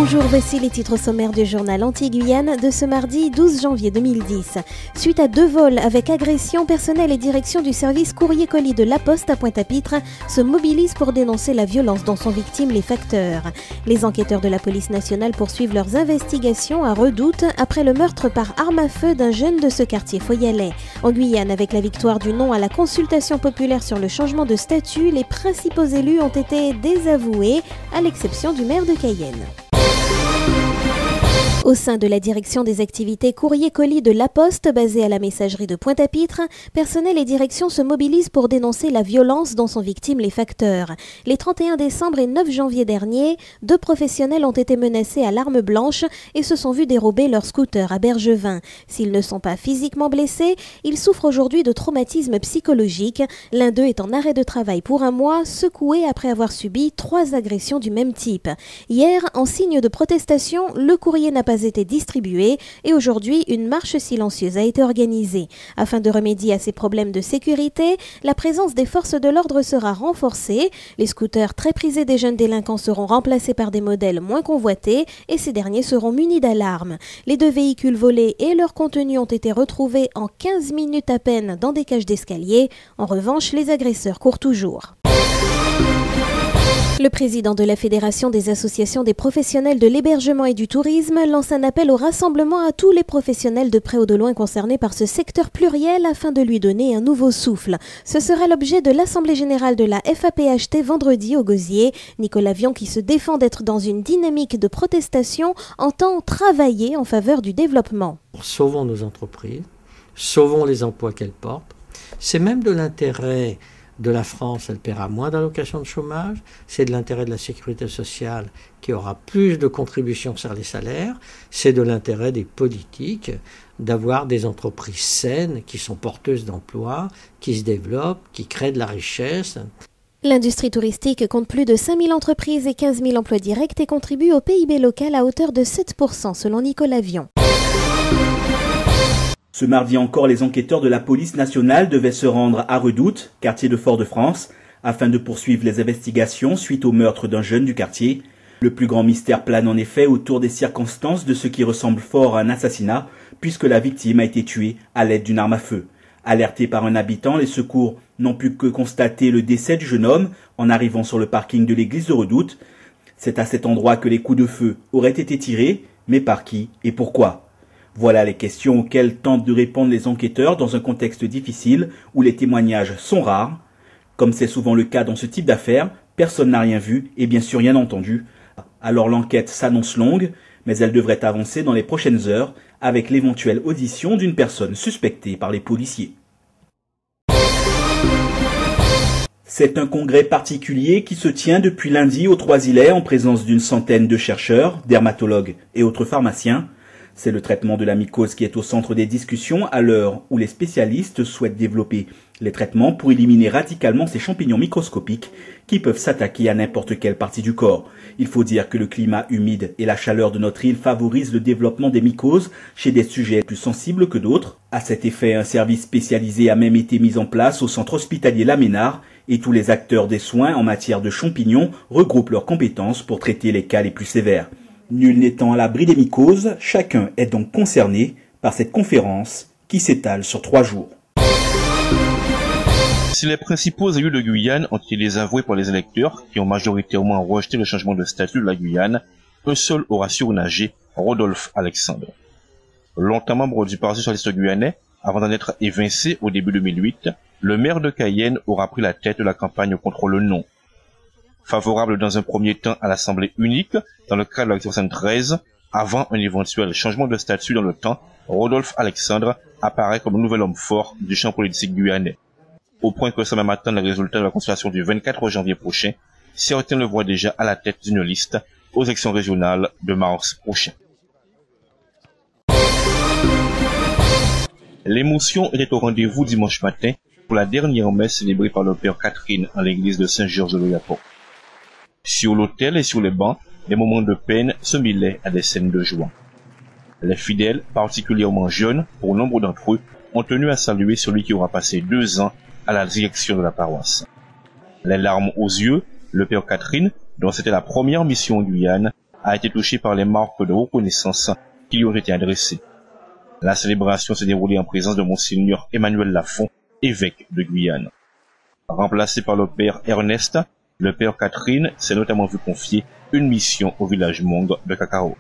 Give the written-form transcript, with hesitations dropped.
Bonjour, voici les titres sommaires du journal Anti-Guyane de ce mardi 12 janvier 2010. Suite à 2 vols avec agression, personnel et direction du service courrier-colis de La Poste à Pointe-à-Pitre se mobilisent pour dénoncer la violence dont sont victimes les facteurs. Les enquêteurs de la police nationale poursuivent leurs investigations à Redoute après le meurtre par arme à feu d'un jeune de ce quartier foyalais. En Guyane, avec la victoire du non à la consultation populaire sur le changement de statut, les principaux élus ont été désavoués, à l'exception du maire de Cayenne. Au sein de la direction des activités courrier-colis de La Poste, basée à la messagerie de Pointe-à-Pitre, personnel et direction se mobilisent pour dénoncer la violence dont sont victimes les facteurs. Les 31 décembre et 9 janvier dernier, 2 professionnels ont été menacés à l'arme blanche et se sont vus dérober leur scooter à Bergevin. S'ils ne sont pas physiquement blessés, ils souffrent aujourd'hui de traumatisme psychologique. L'un d'eux est en arrêt de travail pour 1 mois, secoué après avoir subi 3 agressions du même type. Hier, en signe de protestation, le courrier n'a pas été distribué et aujourd'hui une marche silencieuse a été organisée. Afin de remédier à ces problèmes de sécurité, la présence des forces de l'ordre sera renforcée. Les scooters très prisés des jeunes délinquants seront remplacés par des modèles moins convoités et ces derniers seront munis d'alarmes. Les 2 véhicules volés et leur contenu ont été retrouvés en 15 minutes à peine dans des cages d'escalier. En revanche, les agresseurs courent toujours. Le président de la Fédération des associations des professionnels de l'hébergement et du tourisme lance un appel au rassemblement à tous les professionnels de près ou de loin concernés par ce secteur pluriel afin de lui donner un nouveau souffle. Ce sera l'objet de l'Assemblée générale de la FAPHT vendredi au Gosier. Nicolas Vion, qui se défend d'être dans une dynamique de protestation, entend travailler en faveur du développement. Sauvons nos entreprises, sauvons les emplois qu'elles portent. C'est même de l'intérêt de la France, elle paiera moins d'allocations de chômage, c'est de l'intérêt de la sécurité sociale qui aura plus de contributions sur les salaires, c'est de l'intérêt des politiques d'avoir des entreprises saines qui sont porteuses d'emplois, qui se développent, qui créent de la richesse. L'industrie touristique compte plus de 5000 entreprises et 15 000 emplois directs et contribue au PIB local à hauteur de 7% selon Nicolas Vion. Ce mardi encore, les enquêteurs de la police nationale devaient se rendre à Redoute, quartier de Fort-de-France, afin de poursuivre les investigations suite au meurtre d'un jeune du quartier. Le plus grand mystère plane en effet autour des circonstances de ce qui ressemble fort à un assassinat, puisque la victime a été tuée à l'aide d'une arme à feu. Alertés par un habitant, les secours n'ont pu que constater le décès du jeune homme en arrivant sur le parking de l'église de Redoute. C'est à cet endroit que les coups de feu auraient été tirés, mais par qui et pourquoi ? Voilà les questions auxquelles tentent de répondre les enquêteurs dans un contexte difficile où les témoignages sont rares. Comme c'est souvent le cas dans ce type d'affaires, personne n'a rien vu et bien sûr rien entendu. Alors l'enquête s'annonce longue, mais elle devrait avancer dans les prochaines heures avec l'éventuelle audition d'une personne suspectée par les policiers. C'est un congrès particulier qui se tient depuis lundi au Trois-Îlets en présence d'une centaine de chercheurs, dermatologues et autres pharmaciens. C'est le traitement de la mycose qui est au centre des discussions à l'heure où les spécialistes souhaitent développer les traitements pour éliminer radicalement ces champignons microscopiques qui peuvent s'attaquer à n'importe quelle partie du corps. Il faut dire que le climat humide et la chaleur de notre île favorisent le développement des mycoses chez des sujets plus sensibles que d'autres. À cet effet, un service spécialisé a même été mis en place au centre hospitalier Laménard et tous les acteurs des soins en matière de champignons regroupent leurs compétences pour traiter les cas les plus sévères. Nul n'étant à l'abri des mycoses, chacun est donc concerné par cette conférence qui s'étale sur 3 jours. Si les principaux élus de Guyane ont été désavoués par les électeurs qui ont majoritairement rejeté le changement de statut de la Guyane, un seul aura surnagé, Rodolphe Alexandre. Longtemps membre du Parti socialiste guyanais, avant d'en être évincé au début 2008, le maire de Cayenne aura pris la tête de la campagne contre le non. Favorable dans un premier temps à l'Assemblée unique, dans le cadre de l'article 73, avant un éventuel changement de statut dans le temps, Rodolphe Alexandre apparaît comme un nouvel homme fort du champ politique guyanais. Au point que sans même attendre les résultats de la consultation du 24 janvier prochain, certains le voient déjà à la tête d'une liste aux élections régionales de mars prochain. L'émotion était au rendez-vous dimanche matin pour la dernière messe célébrée par le Père Catherine en l'église de Saint-Georges-de-Yapo. Sur l'autel et sur les bancs, des moments de peine se mêlaient à des scènes de joie. Les fidèles, particulièrement jeunes, pour nombre d'entre eux, ont tenu à saluer celui qui aura passé 2 ans à la direction de la paroisse. Les larmes aux yeux, le Père Catherine, dont c'était la première mission en Guyane, a été touché par les marques de reconnaissance qui lui ont été adressées. La célébration s'est déroulée en présence de Monseigneur Emmanuel Lafont, évêque de Guyane. Remplacé par le père Ernest, le père Catherine s'est notamment vu confier une mission au village Mong de Cacao.